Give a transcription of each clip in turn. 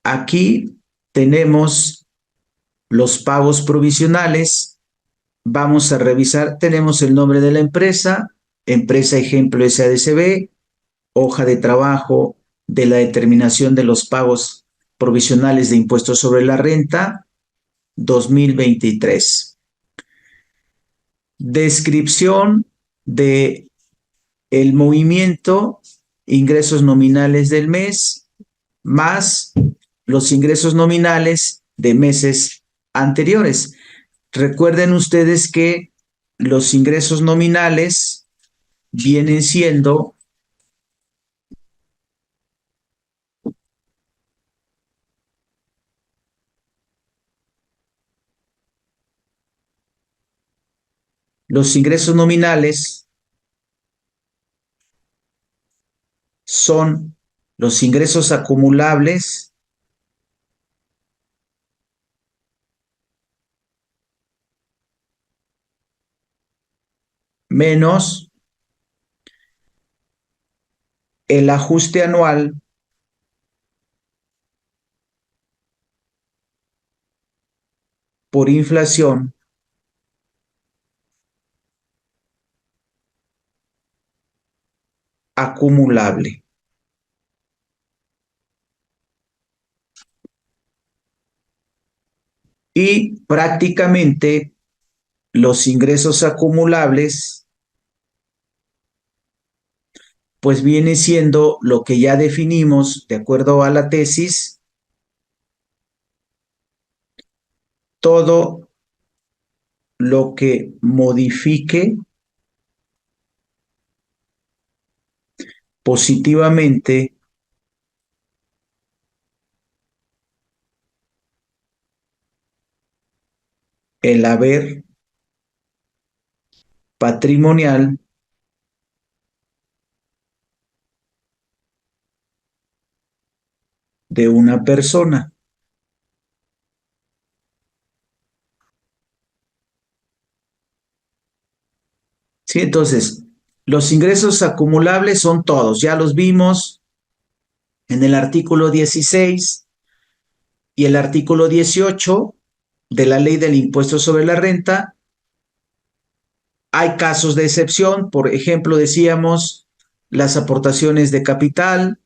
Aquí tenemos los pagos provisionales. Vamos a revisar, tenemos el nombre de la empresa, empresa ejemplo SADCB, hoja de trabajo de la determinación de los pagos provisionales de impuestos sobre la renta 2023. Descripción de el movimiento, ingresos nominales del mes, más los ingresos nominales de meses anteriores. Recuerden ustedes que los ingresos nominales vienen siendo los ingresos nominales son los ingresos acumulables menos el ajuste anual por inflación acumulable. Y prácticamente los ingresos acumulables pues viene siendo lo que ya definimos de acuerdo a la tesis, todo lo que modifique positivamente el haber patrimonial de una persona. ¿Sí? Entonces, los ingresos acumulables son todos, ya los vimos en el artículo 16 y el artículo 18 de la ley del impuesto sobre la renta. Hay casos de excepción, por ejemplo, decíamos las aportaciones de capital,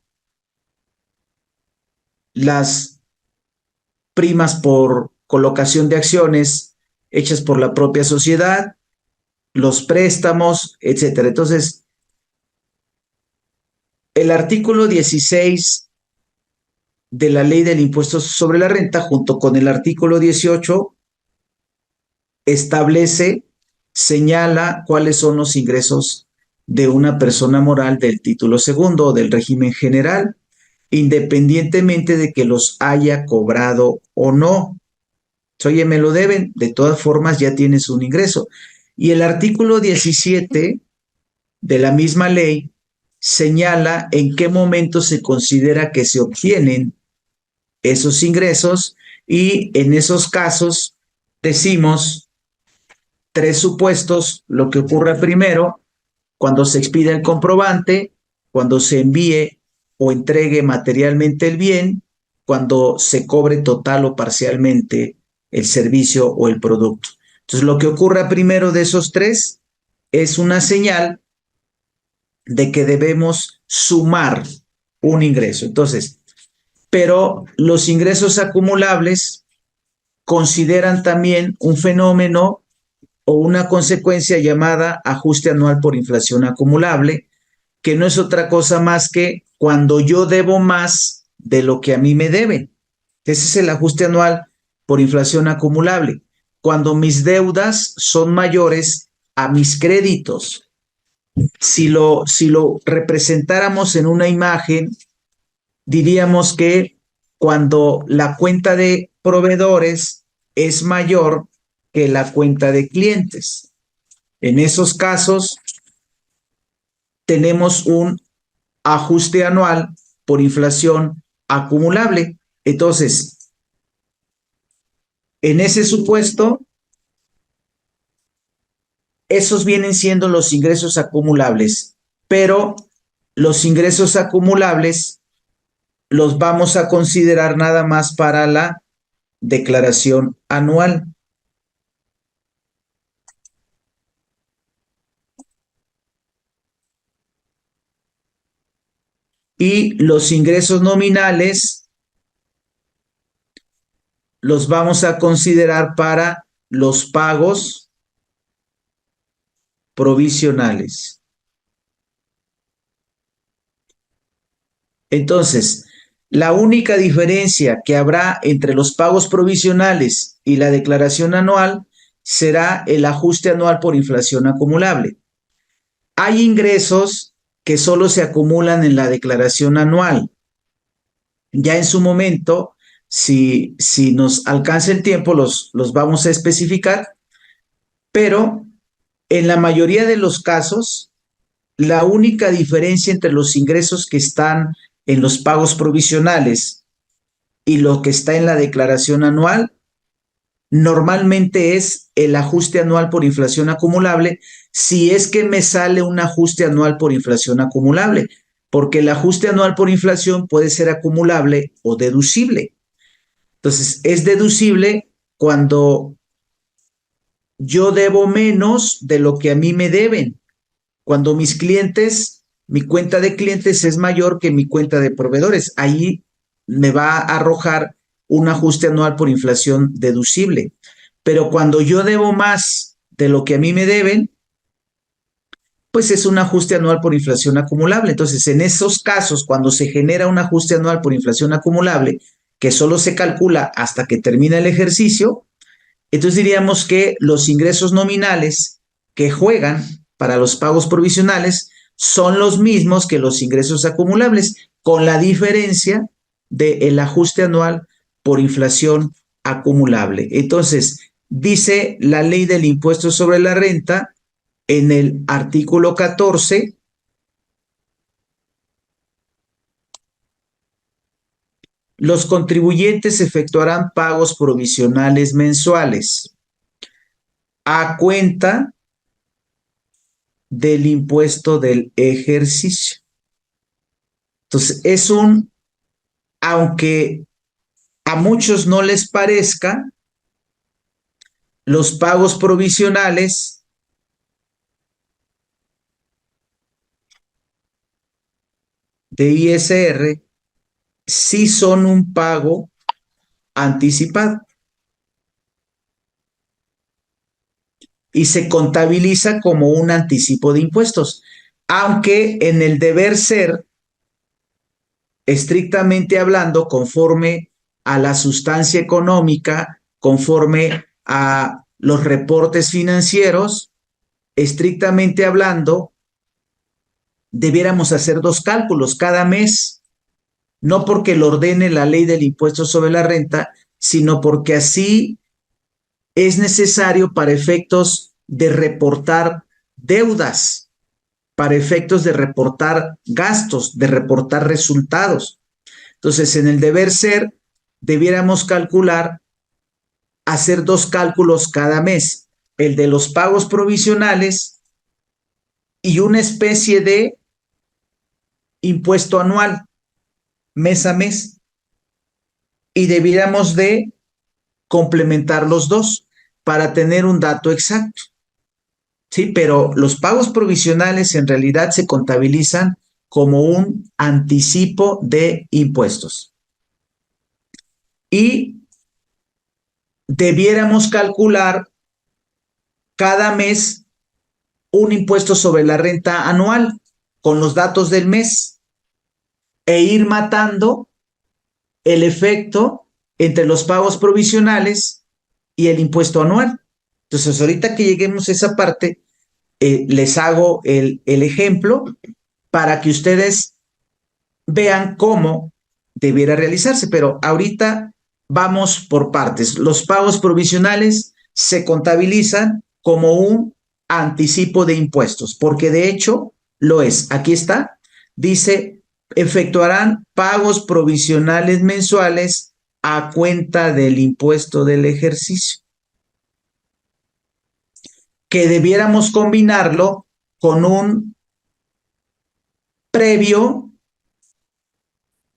las primas por colocación de acciones hechas por la propia sociedad, los préstamos, etcétera. Entonces, el artículo 16 de la ley del impuesto sobre la renta, junto con el artículo 18, establece, señala cuáles son los ingresos de una persona moral del título segundo o del régimen general, independientemente de que los haya cobrado o no. Oye, me lo deben, de todas formas ya tienes un ingreso. Y el artículo 17 de la misma ley señala en qué momento se considera que se obtienen esos ingresos y en esos casos decimos tres supuestos, lo que ocurre primero, cuando se expida el comprobante, cuando se envíe o entregue materialmente el bien, cuando se cobre total o parcialmente el servicio o el producto. Entonces, lo que ocurra primero de esos tres es una señal de que debemos sumar un ingreso. Entonces, pero los ingresos acumulables consideran también un fenómeno o una consecuencia llamada ajuste anual por inflación acumulable, que no es otra cosa más que cuando yo debo más de lo que a mí me deben. Ese es el ajuste anual por inflación acumulable. Cuando mis deudas son mayores a mis créditos. Si lo representáramos en una imagen, diríamos que cuando la cuenta de proveedores es mayor que la cuenta de clientes. En esos casos tenemos un ajuste anual por inflación acumulable. Entonces, en ese supuesto, esos vienen siendo los ingresos acumulables, pero los ingresos acumulables los vamos a considerar nada más para la declaración anual. Y los ingresos nominales los vamos a considerar para los pagos provisionales. Entonces, la única diferencia que habrá entre los pagos provisionales y la declaración anual será el ajuste anual por inflación acumulable. Hay ingresos que solo se acumulan en la declaración anual. Ya en su momento, si nos alcanza el tiempo, los vamos a especificar, pero en la mayoría de los casos, la única diferencia entre los ingresos que están en los pagos provisionales y lo que está en la declaración anual normalmente es el ajuste anual por inflación acumulable, si es que me sale un ajuste anual por inflación acumulable, porque el ajuste anual por inflación puede ser acumulable o deducible. Entonces, es deducible cuando yo debo menos de lo que a mí me deben. Cuando mis clientes, mi cuenta de clientes es mayor que mi cuenta de proveedores. Ahí me va a arrojar un ajuste anual por inflación deducible. Pero cuando yo debo más de lo que a mí me deben, pues es un ajuste anual por inflación acumulable. Entonces, en esos casos, cuando se genera un ajuste anual por inflación acumulable, que solo se calcula hasta que termina el ejercicio, entonces diríamos que los ingresos nominales que juegan para los pagos provisionales son los mismos que los ingresos acumulables, con la diferencia del ajuste anual por inflación acumulable. Entonces, dice la ley del impuesto sobre la renta en el artículo 14, los contribuyentes efectuarán pagos provisionales mensuales a cuenta del impuesto del ejercicio. Entonces, aunque a muchos no les parezca, los pagos provisionales de ISR sí son un pago anticipado y se contabiliza como un anticipo de impuestos, aunque en el deber ser, estrictamente hablando, conforme a la sustancia económica, conforme a los reportes financieros, estrictamente hablando, debiéramos hacer dos cálculos cada mes, no porque lo ordene la ley del impuesto sobre la renta, sino porque así es necesario para efectos de reportar deudas, para efectos de reportar gastos, de reportar resultados. Entonces, en el deber ser, debiéramos calcular, hacer dos cálculos cada mes, el de los pagos provisionales y una especie de impuesto anual, mes a mes, y debiéramos de complementar los dos para tener un dato exacto. Sí, pero los pagos provisionales en realidad se contabilizan como un anticipo de impuestos. Y debiéramos calcular cada mes un impuesto sobre la renta anual con los datos del mes e ir matando el efecto entre los pagos provisionales y el impuesto anual. Entonces, ahorita que lleguemos a esa parte, les hago el ejemplo para que ustedes vean cómo debiera realizarse, pero ahorita vamos por partes. Los pagos provisionales se contabilizan como un anticipo de impuestos, porque de hecho lo es. Aquí está, dice, efectuarán pagos provisionales mensuales a cuenta del impuesto del ejercicio, que debiéramos combinarlo con un previo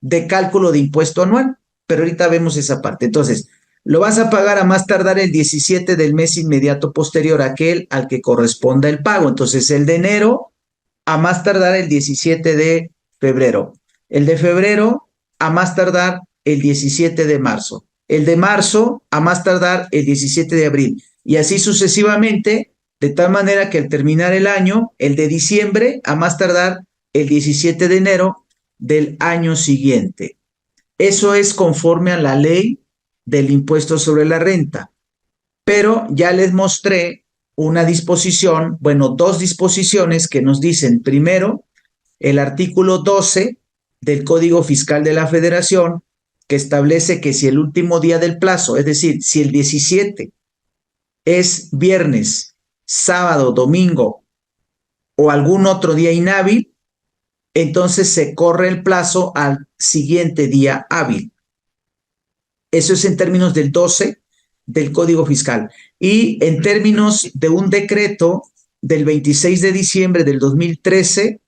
de cálculo de impuesto anual. Pero ahorita vemos esa parte. Entonces, lo vas a pagar a más tardar el 17 del mes inmediato posterior a aquel al que corresponda el pago. Entonces, el de enero a más tardar el 17 de febrero. El de febrero a más tardar el 17 de marzo. El de marzo a más tardar el 17 de abril. Y así sucesivamente, de tal manera que al terminar el año, el de diciembre a más tardar el 17 de enero del año siguiente. Eso es conforme a la ley del impuesto sobre la renta. Pero ya les mostré una disposición, bueno, dos disposiciones que nos dicen, primero, el artículo 12 del Código Fiscal de la Federación, que establece que si el último día del plazo, es decir, si el 17 es viernes, sábado, domingo o algún otro día inhábil, entonces se corre el plazo al siguiente día hábil. Eso es en términos del 12 del Código Fiscal. Y en términos de un decreto del 26 de diciembre del 2013,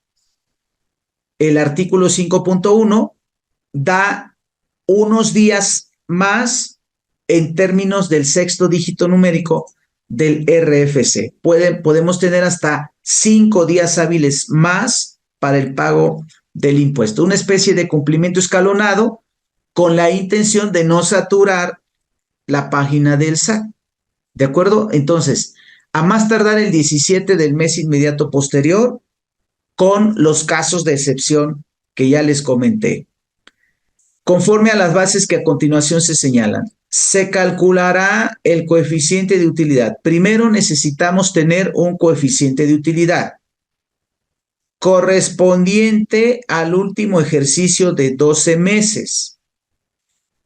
el artículo 5.1 da unos días más en términos del sexto dígito numérico del RFC. Podemos tener hasta 5 días hábiles más para el pago del impuesto. Una especie de cumplimiento escalonado con la intención de no saturar la página del SAT. ¿De acuerdo? Entonces, a más tardar el 17 del mes inmediato posterior, con los casos de excepción que ya les comenté. Conforme a las bases que a continuación se señalan, se calculará el coeficiente de utilidad. Primero necesitamos tener un coeficiente de utilidad correspondiente al último ejercicio de 12 meses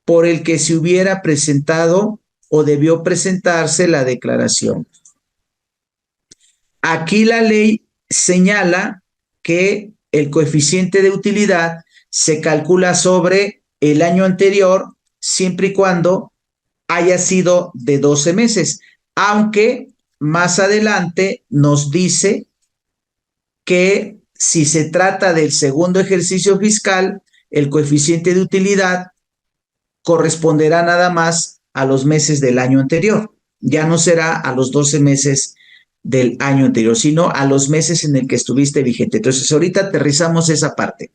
por el que se hubiera presentado o debió presentarse la declaración. Aquí la ley señala que el coeficiente de utilidad se calcula sobre el año anterior siempre y cuando haya sido de 12 meses, aunque más adelante nos dice que si se trata del segundo ejercicio fiscal, el coeficiente de utilidad corresponderá nada más a los meses del año anterior. Ya no será a los 12 meses del año anterior, sino a los meses en el que estuviste vigente. Entonces, ahorita aterrizamos esa parte.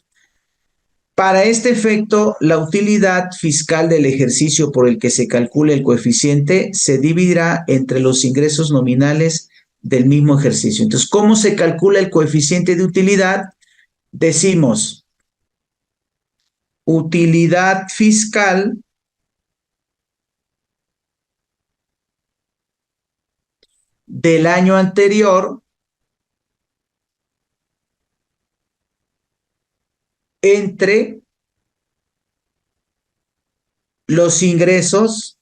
Para este efecto, la utilidad fiscal del ejercicio por el que se calcule el coeficiente se dividirá entre los ingresos nominales del mismo ejercicio. Entonces, ¿cómo se calcula el coeficiente de utilidad? Decimos, utilidad fiscal del año anterior entre los ingresos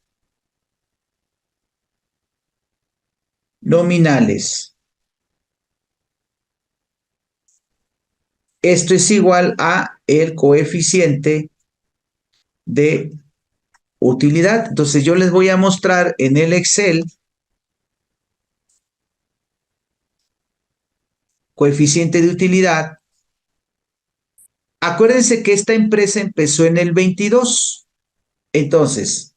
nominales. Esto es igual a el coeficiente de utilidad. Entonces yo les voy a mostrar en el Excel coeficiente de utilidad. Acuérdense que esta empresa empezó en el 22. Entonces,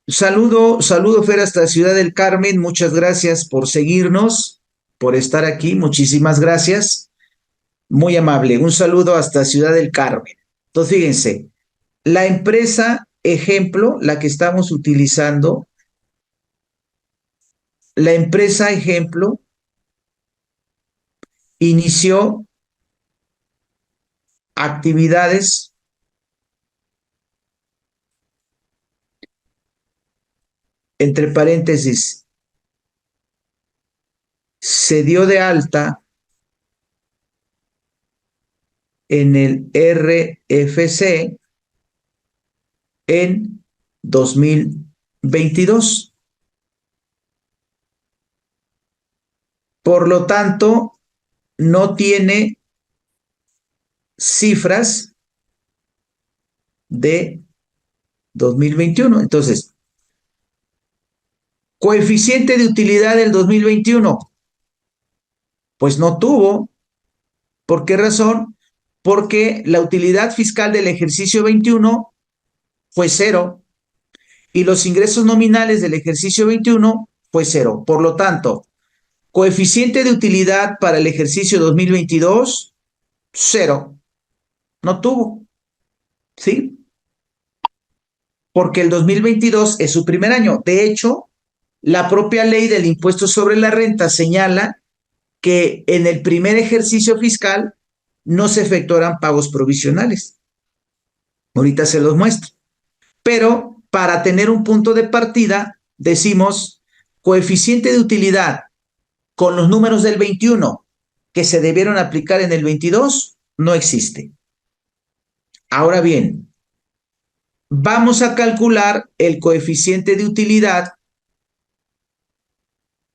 saludo Fer hasta Ciudad del Carmen. Muchas gracias por seguirnos, por estar aquí. Muchísimas gracias. Muy amable. Un saludo hasta Ciudad del Carmen. Entonces, fíjense, la empresa ejemplo, la que estamos utilizando, la empresa ejemplo inició actividades entre paréntesis, se dio de alta en el RFC en 2022. Por lo tanto, no tiene cifras de 2021. Entonces, coeficiente de utilidad del 2021. Pues no tuvo. ¿Por qué razón? Porque la utilidad fiscal del ejercicio 21 fue cero y los ingresos nominales del ejercicio 21 fue cero. Por lo tanto, coeficiente de utilidad para el ejercicio 2022, cero. No tuvo, ¿sí? Porque el 2022 es su primer año. De hecho, la propia ley del impuesto sobre la renta señala que en el primer ejercicio fiscal no se efectuarán pagos provisionales. Ahorita se los muestro. Pero para tener un punto de partida, decimos coeficiente de utilidad con los números del 21 que se debieron aplicar en el 22, no existe. Ahora bien, vamos a calcular el coeficiente de utilidad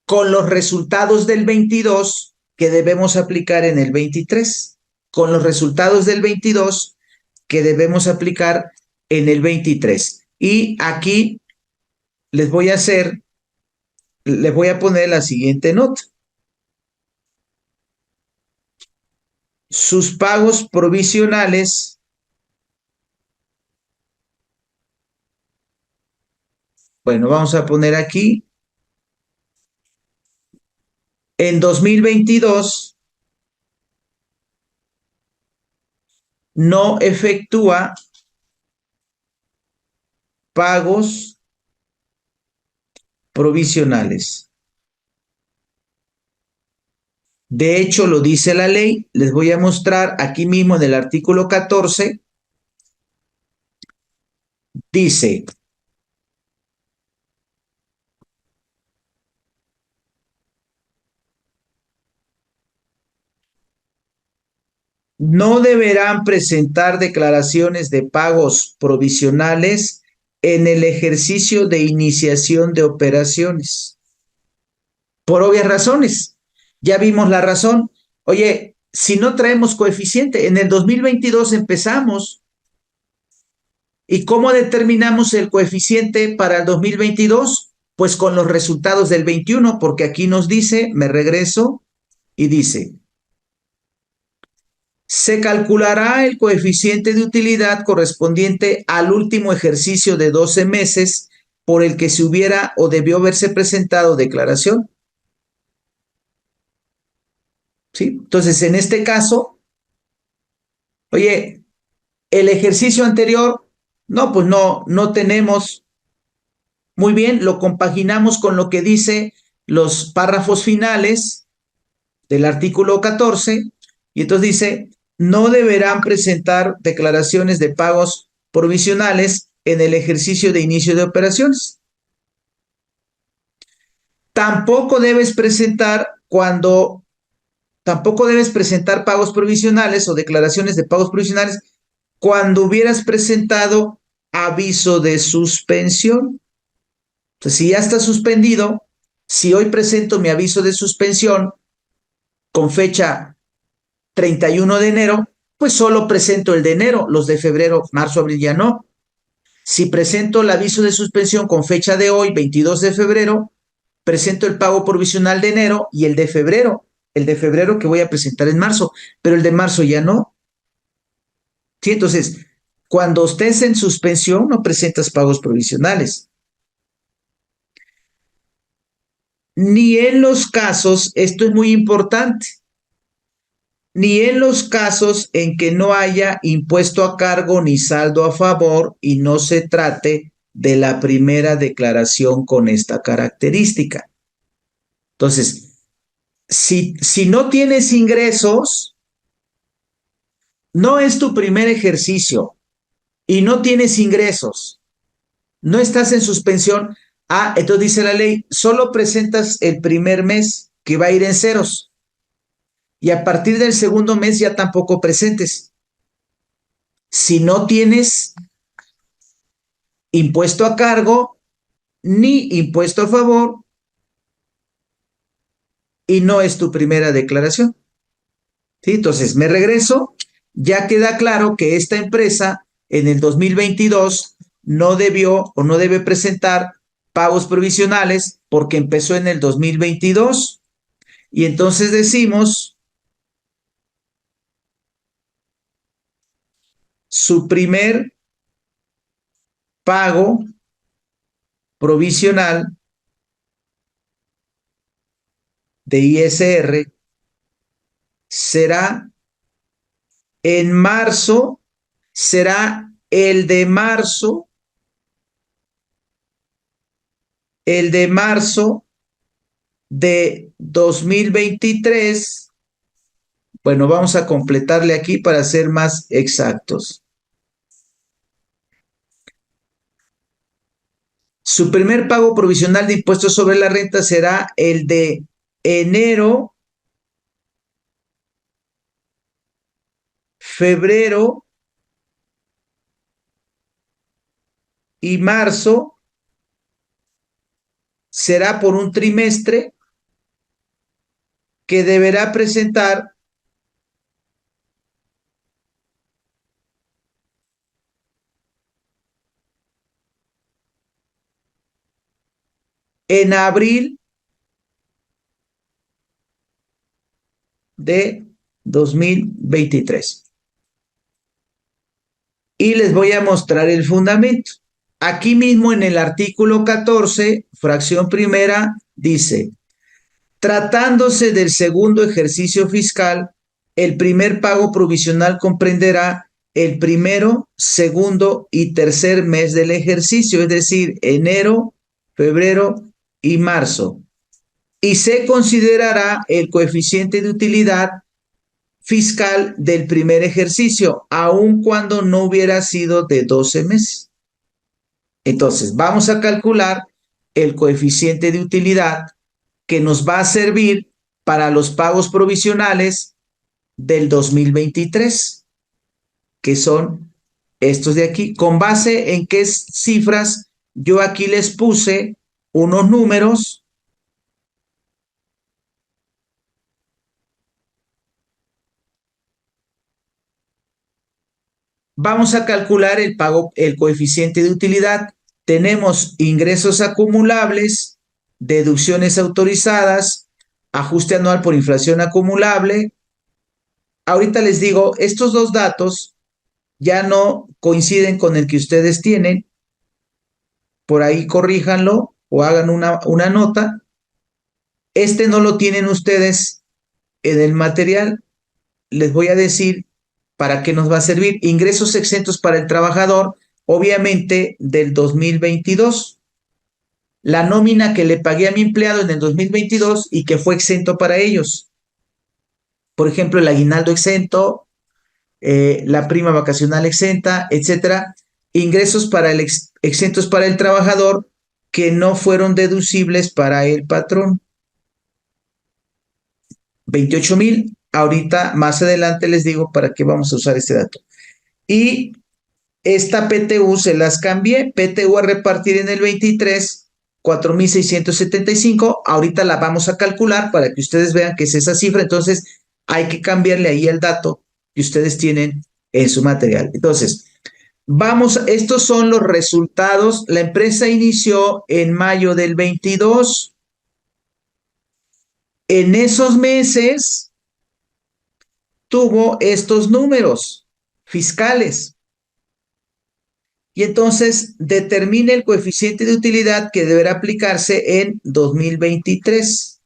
con los resultados del 22 que debemos aplicar en el 23, con los resultados del 22 que debemos aplicar en el 23. Y aquí les voy a poner la siguiente nota. Sus pagos provisionales bueno, vamos a poner aquí en 2022 no efectúa pagos provisionales. De hecho, lo dice la ley. Les voy a mostrar aquí mismo en el artículo 14. Dice, no deberán presentar declaraciones de pagos provisionales en el ejercicio de iniciación de operaciones. Por obvias razones. Ya vimos la razón. Oye, si no traemos coeficiente, en el 2022 empezamos. ¿Y cómo determinamos el coeficiente para el 2022? Pues con los resultados del 21, porque aquí nos dice, me regreso, y dice, se calculará el coeficiente de utilidad correspondiente al último ejercicio de 12 meses por el que se hubiera o debió haberse presentado declaración. ¿Sí? Entonces, en este caso, oye, el ejercicio anterior, no, pues no tenemos. Muy bien, lo compaginamos con lo que dice los párrafos finales del artículo 14 y entonces dice, no deberán presentar declaraciones de pagos provisionales en el ejercicio de inicio de operaciones. Tampoco debes presentar pagos provisionales o declaraciones de pagos provisionales cuando hubieras presentado aviso de suspensión. Entonces, si ya está suspendido, si hoy presento mi aviso de suspensión con fecha 31 de enero, pues solo presento el de enero, los de febrero, marzo, abril ya no. Si presento el aviso de suspensión con fecha de hoy, 22 de febrero, presento el pago provisional de enero y el de febrero que voy a presentar en marzo, pero el de marzo ya no. ¿Sí? Entonces, cuando estés en suspensión, no presentas pagos provisionales. Ni en los casos, esto es muy importante, ni en los casos en que no haya impuesto a cargo ni saldo a favor y no se trate de la primera declaración con esta característica. Entonces, si no tienes ingresos, no es tu primer ejercicio y no tienes ingresos, no estás en suspensión, entonces dice la ley, solo presentas el primer mes que va a ir en ceros. Y a partir del segundo mes ya tampoco presentes. Si no tienes impuesto a cargo ni impuesto a favor y no es tu primera declaración. ¿Sí? Entonces, me regreso. Ya queda claro que esta empresa en el 2022 no debió o no debe presentar pagos provisionales porque empezó en el 2022. Y entonces decimos, su primer pago provisional de ISR será en marzo, será el de marzo de 2023. Bueno, vamos a completarle aquí para ser más exactos. Su primer pago provisional de impuestos sobre la renta será el de enero, febrero y marzo. Será por un trimestre que deberá presentar en abril de 2023. Y les voy a mostrar el fundamento. Aquí mismo en el artículo 14, fracción primera, dice, tratándose del segundo ejercicio fiscal, el primer pago provisional comprenderá el primero, segundo y tercer mes del ejercicio, es decir, enero, febrero y marzo. Y se considerará el coeficiente de utilidad fiscal del primer ejercicio, aun cuando no hubiera sido de 12 meses. Entonces, vamos a calcular el coeficiente de utilidad que nos va a servir para los pagos provisionales del 2023, que son estos de aquí. ¿Con base en qué cifras? Yo aquí les puse unos números. Vamos a calcular el pago, el coeficiente de utilidad. Tenemos ingresos acumulables, deducciones autorizadas, ajuste anual por inflación acumulable. Ahorita les digo, estos dos datos ya no coinciden con el que ustedes tienen. Por ahí corríjanlo o hagan una nota. Este no lo tienen ustedes en el material. Les voy a decir para qué nos va a servir. Ingresos exentos para el trabajador, obviamente del 2022. La nómina que le pagué a mi empleado en el 2022 y que fue exento para ellos. Por ejemplo, el aguinaldo exento, la prima vacacional exenta, etcétera. Ingresos para exentos para el trabajador que no fueron deducibles para el patrón. 28,000. Ahorita, más adelante les digo para qué vamos a usar este dato. Y esta PTU se las cambié. PTU a repartir en el 23, 4,675. Ahorita la vamos a calcular para que ustedes vean que es esa cifra. Entonces, hay que cambiarle ahí el dato que ustedes tienen en su material. Entonces, vamos, estos son los resultados. La empresa inició en mayo del 22. En esos meses tuvo estos números fiscales. Y entonces determine el coeficiente de utilidad que deberá aplicarse en 2023.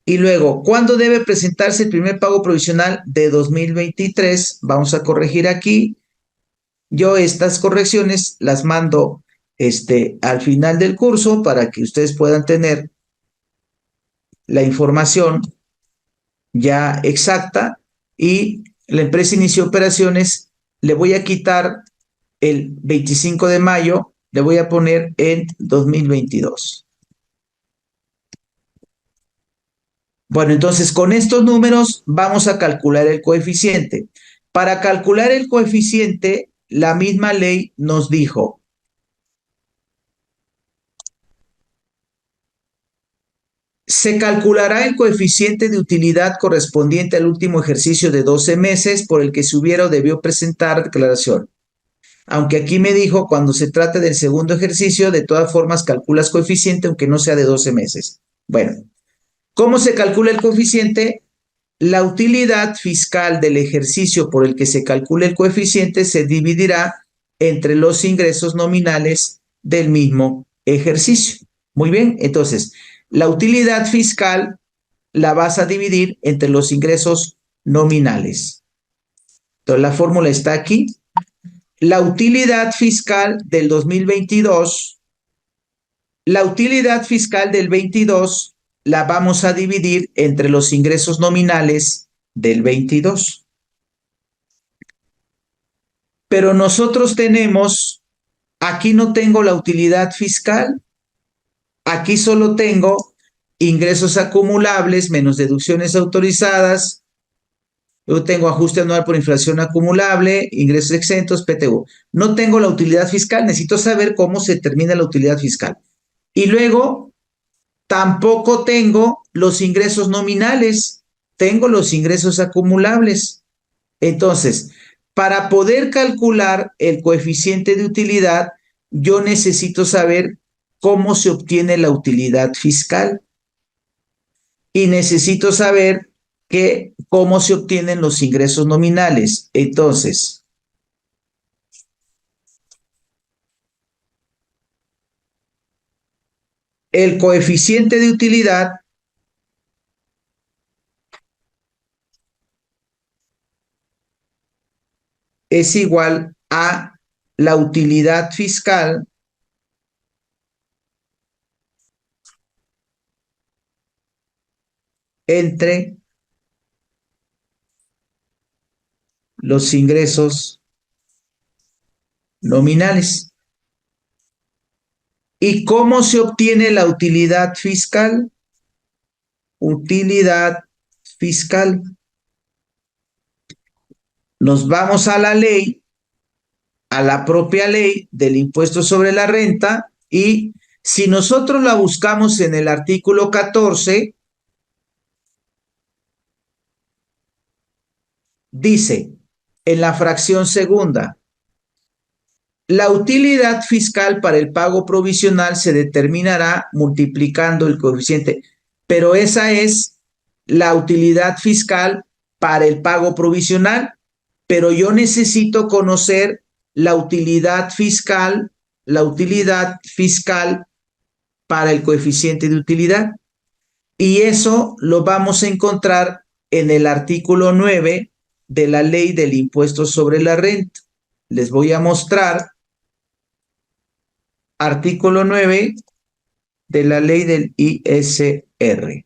Y luego, ¿cuándo debe presentarse el primer pago provisional de 2023? Vamos a corregir aquí. Yo estas correcciones las mando al final del curso para que ustedes puedan tener la información ya exacta. Y la empresa inició operaciones. Le voy a quitar el 25 de mayo, le voy a poner en 2022. Bueno, entonces con estos números vamos a calcular el coeficiente. Para calcular el coeficiente, la misma ley nos dijo, se calculará el coeficiente de utilidad correspondiente al último ejercicio de 12 meses por el que se hubiera o debió presentar declaración. Aunque aquí me dijo, cuando se trate del segundo ejercicio, de todas formas calculas coeficiente aunque no sea de 12 meses. Bueno, ¿Cómo se calcula el coeficiente? La utilidad fiscal del ejercicio por el que se calcula el coeficiente se dividirá entre los ingresos nominales del mismo ejercicio. Muy bien, entonces, la utilidad fiscal la vas a dividir entre los ingresos nominales. Entonces, la fórmula está aquí. La utilidad fiscal del 2022, la utilidad fiscal del 22 la vamos a dividir entre los ingresos nominales del 22. Pero nosotros tenemos, aquí no tengo la utilidad fiscal, aquí solo tengo ingresos acumulables menos deducciones autorizadas. Yo tengo ajuste anual por inflación acumulable, ingresos exentos, PTU. No tengo la utilidad fiscal, necesito saber cómo se determina la utilidad fiscal. Y luego, tampoco tengo los ingresos nominales, tengo los ingresos acumulables. Entonces, para poder calcular el coeficiente de utilidad, yo necesito saber cómo se obtiene la utilidad fiscal y necesito saber cómo se obtienen los ingresos nominales. Entonces, el coeficiente de utilidad es igual a la utilidad fiscal entre los ingresos nominales. ¿Y cómo se obtiene la utilidad fiscal? Utilidad fiscal. Nos vamos a la ley, a la propia ley del impuesto sobre la renta, y si nosotros la buscamos en el artículo 14, dice en la fracción segunda, la utilidad fiscal para el pago provisional se determinará multiplicando el coeficiente, pero esa es la utilidad fiscal para el pago provisional, pero yo necesito conocer la utilidad fiscal para el coeficiente de utilidad. Y eso lo vamos a encontrar en el artículo 9 de la ley del impuesto sobre la renta. Les voy a mostrar artículo 9 de la ley del ISR.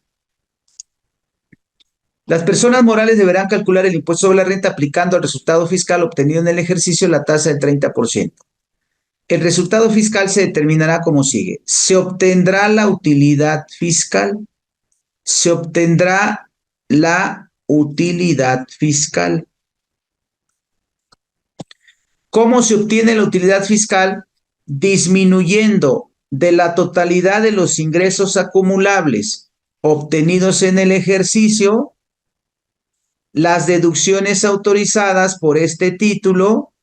Las personas morales deberán calcular el impuesto sobre la renta aplicando al resultado fiscal obtenido en el ejercicio la tasa del 30%. El resultado fiscal se determinará como sigue. Se obtendrá la utilidad fiscal. Se obtendrá la utilidad fiscal. ¿Cómo se obtiene la utilidad fiscal? Disminuyendo de la totalidad de los ingresos acumulables obtenidos en el ejercicio las deducciones autorizadas por este título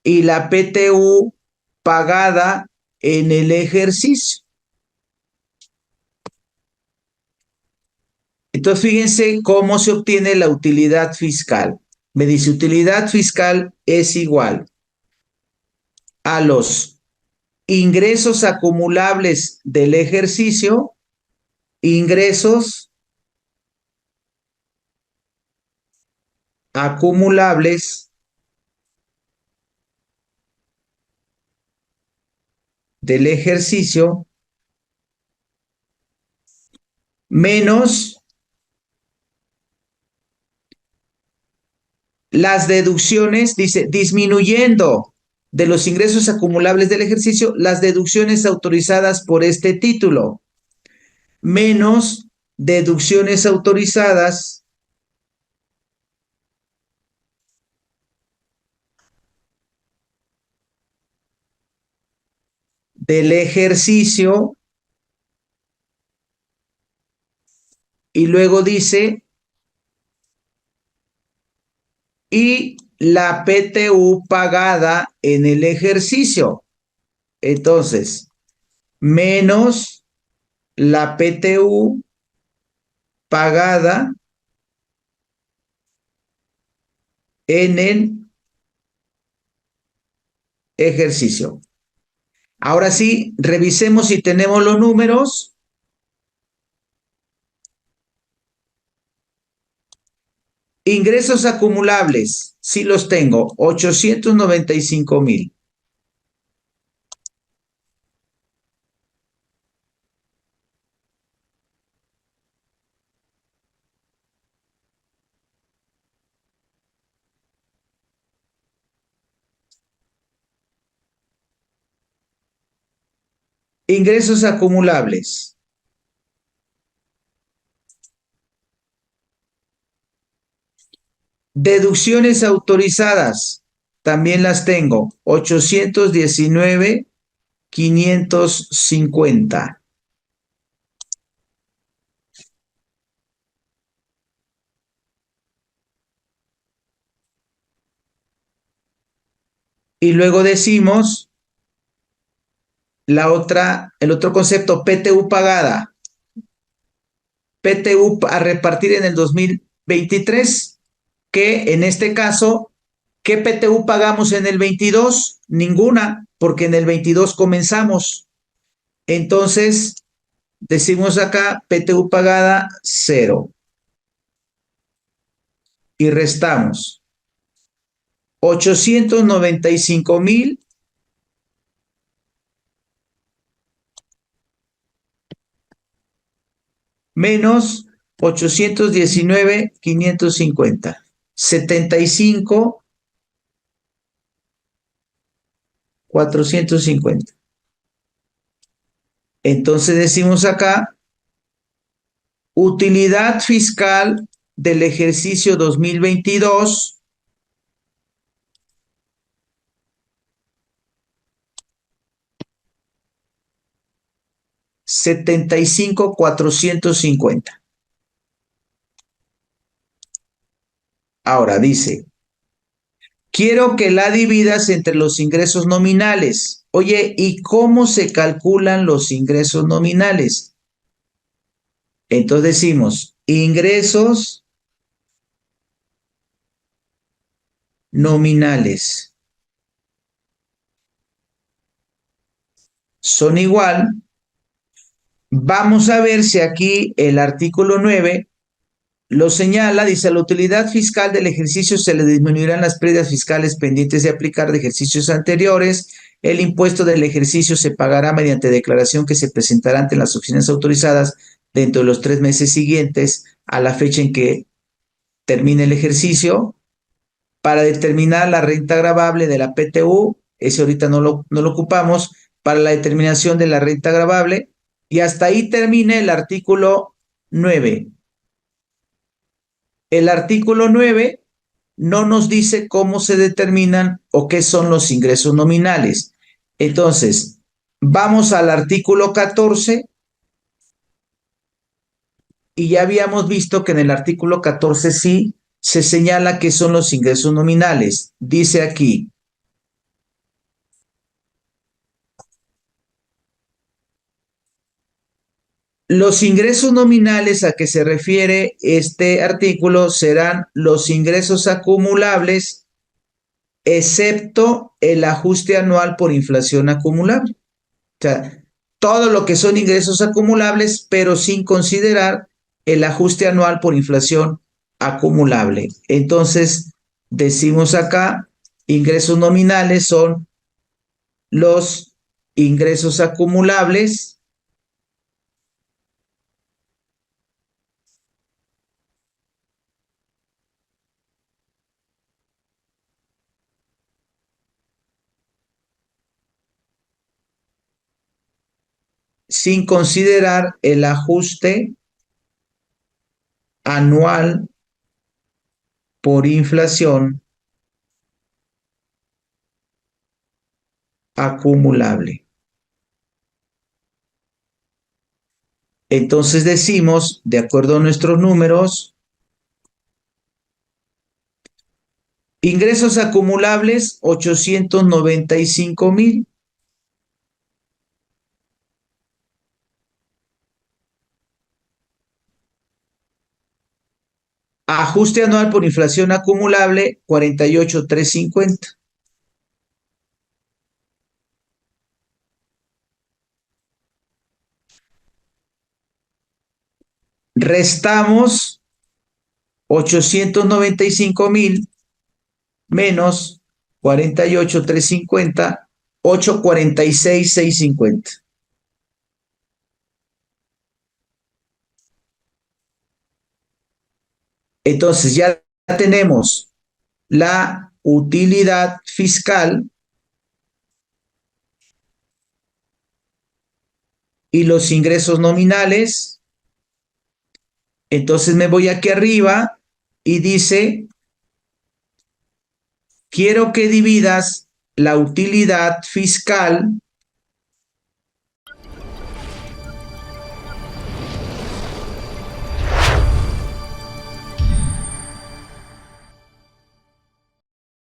y la PTU pagada en el ejercicio. Entonces, fíjense cómo se obtiene la utilidad fiscal. Me dice, utilidad fiscal es igual a los ingresos acumulables del ejercicio, ingresos acumulables del ejercicio menos las deducciones, dice, disminuyendo de los ingresos acumulables del ejercicio las deducciones autorizadas por este título, menos deducciones autorizadas del ejercicio, y luego dice, y la PTU pagada en el ejercicio. Entonces, menos la PTU pagada en el ejercicio. Ahora sí, revisemos si tenemos los números. Ingresos acumulables, sí los tengo, 895,000. Ingresos acumulables. Deducciones autorizadas, también las tengo, 819,550. Y luego decimos el otro concepto, PTU pagada. PTU a repartir en el 2023, que en este caso, ¿qué PTU pagamos en el 22? Ninguna, porque en el 22 comenzamos. Entonces, decimos acá, PTU pagada, 0. Y restamos 895,000 menos 819,550. 75,450. Entonces decimos acá, utilidad fiscal del ejercicio 2022 75,450. Ahora dice, quiero que la dividas entre los ingresos nominales. Oye, ¿y cómo se calculan los ingresos nominales? Entonces decimos, ingresos nominales son igual. Vamos a ver si aquí el artículo 9 lo señala, dice, a la utilidad fiscal del ejercicio se le disminuirán las pérdidas fiscales pendientes de aplicar de ejercicios anteriores. El impuesto del ejercicio se pagará mediante declaración que se presentará ante las oficinas autorizadas dentro de los 3 meses siguientes a la fecha en que termine el ejercicio. Para determinar la renta gravable de la PTU, ese ahorita no lo ocupamos, para la determinación de la renta gravable, y hasta ahí termina el artículo 9. El artículo 9 no nos dice cómo se determinan o qué son los ingresos nominales. Entonces, vamos al artículo 14 y ya habíamos visto que en el artículo 14 sí se señala qué son los ingresos nominales. Dice aquí, los ingresos nominales a que se refiere este artículo serán los ingresos acumulables, excepto el ajuste anual por inflación acumulable. O sea, todo lo que son ingresos acumulables, pero sin considerar el ajuste anual por inflación acumulable. Entonces, decimos acá, ingresos nominales son los ingresos acumulables sin considerar el ajuste anual por inflación acumulable. Entonces decimos, de acuerdo a nuestros números, ingresos acumulables 895,000. Ajuste anual por inflación acumulable, 48,350. Restamos 895,000 menos 48,350, 846,650. Entonces ya tenemos la utilidad fiscal y los ingresos nominales. Entonces me voy aquí arriba y dice, quiero que dividas la utilidad fiscal